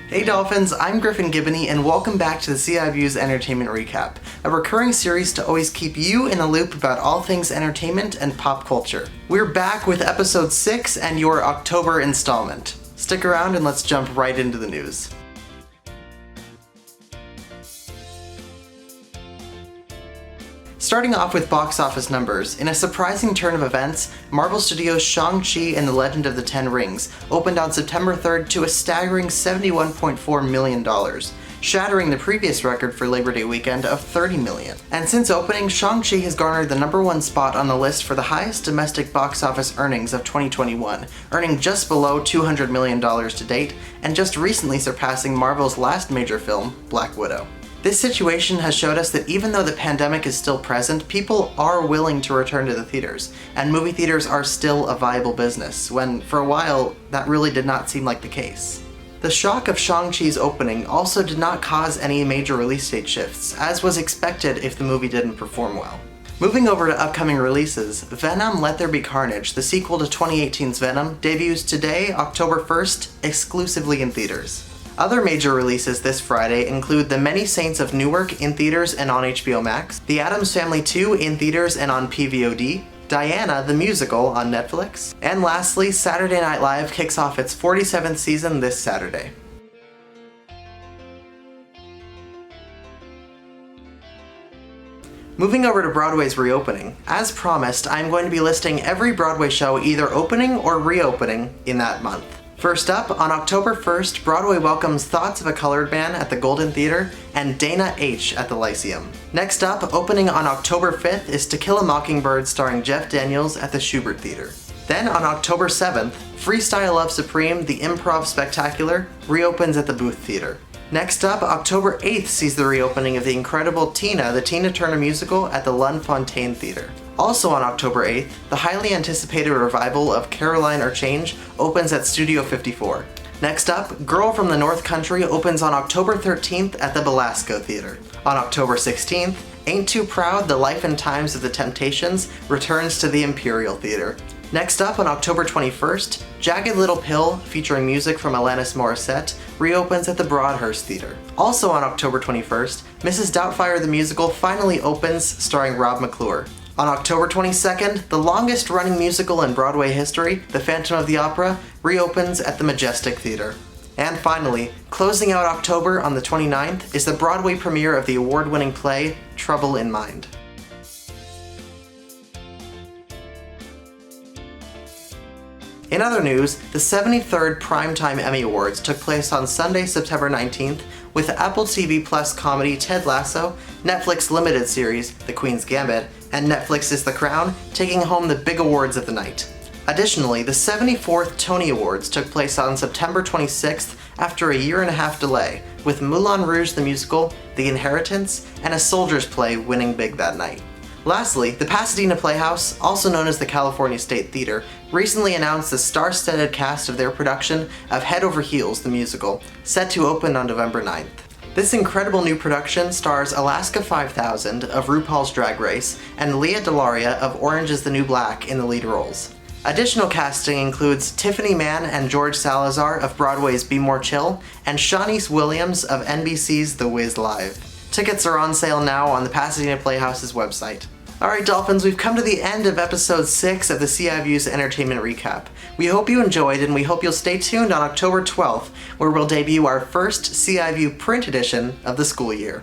Hey Dolphins, I'm Griffin Gibbony and welcome back to the CIVU's Entertainment Recap, a recurring series to always keep you in the loop about all things entertainment and pop culture. We're back with episode 6 and your October installment. Stick around and let's jump right into the news. Starting off with box office numbers, in a surprising turn of events, Marvel Studios' Shang-Chi and the Legend of the Ten Rings opened on September 3rd to a staggering $71.4 million, shattering the previous record for Labor Day weekend of $30 million. And since opening, Shang-Chi has garnered the #1 spot on the list for the highest domestic box office earnings of 2021, earning just below $200 million to date, and just recently surpassing Marvel's last major film, Black Widow. This situation has showed us that even though the pandemic is still present, people are willing to return to the theaters, and movie theaters are still a viable business, when for a while that really did not seem like the case. The shock of Shang-Chi's opening also did not cause any major release date shifts, as was expected if the movie didn't perform well. Moving over to upcoming releases, Venom: Let There Be Carnage, the sequel to 2018's Venom, debuts today, October 1st, exclusively in theaters. Other major releases this Friday include The Many Saints of Newark in theaters and on HBO Max, The Addams Family 2 in theaters and on PVOD, Diana the Musical on Netflix, and lastly, Saturday Night Live kicks off its 47th season this Saturday. Moving over to Broadway's reopening, as promised, I'm going to be listing every Broadway show either opening or reopening in that month. First up, on October 1st, Broadway welcomes Thoughts of a Colored Man at the Golden Theater and Dana H. at the Lyceum. Next up, opening on October 5th is To Kill a Mockingbird starring Jeff Daniels at the Schubert Theater. Then on October 7th, Freestyle Love Supreme, the Improv Spectacular, reopens at the Booth Theater. Next up, October 8th sees the reopening of the incredible Tina, the Tina Turner musical at the Lunfontaine Theater. Also on October 8th, the highly anticipated revival of Caroline or Change opens at Studio 54. Next up, Girl from the North Country opens on October 13th at the Belasco Theater. On October 16th, Ain't Too Proud, The Life and Times of the Temptations returns to the Imperial Theater. Next up, on October 21st, Jagged Little Pill, featuring music from Alanis Morissette, reopens at the Broadhurst Theater. Also on October 21st, Mrs. Doubtfire the Musical finally opens, starring Rob McClure. On October 22nd, the longest-running musical in Broadway history, The Phantom of the Opera, reopens at the Majestic Theater. And finally, closing out October on the 29th is the Broadway premiere of the award-winning play, Trouble in Mind. In other news, the 73rd Primetime Emmy Awards took place on Sunday, September 19th, with Apple TV Plus comedy Ted Lasso, Netflix limited series The Queen's Gambit, and Netflix's The Crown taking home the big awards of the night. Additionally, the 74th Tony Awards took place on September 26th after a year-and-a-half delay, with Moulin Rouge the Musical, The Inheritance, and A Soldier's Play winning big that night. Lastly, the Pasadena Playhouse, also known as the California State Theater, recently announced the star-studded cast of their production of Head Over Heels the Musical, set to open on November 9th. This incredible new production stars Alaska 5000 of RuPaul's Drag Race and Leah DeLaria of Orange is the New Black in the lead roles. Additional casting includes Tiffany Mann and George Salazar of Broadway's Be More Chill, and Shawnice Williams of NBC's The Wiz Live. Tickets are on sale now on the Pasadena Playhouse's website. Alright Dolphins, we've come to the end of episode 6 of the CIVU's Entertainment Recap. We hope you enjoyed, and we hope you'll stay tuned on October 12th, where we'll debut our first CIVU print edition of the school year.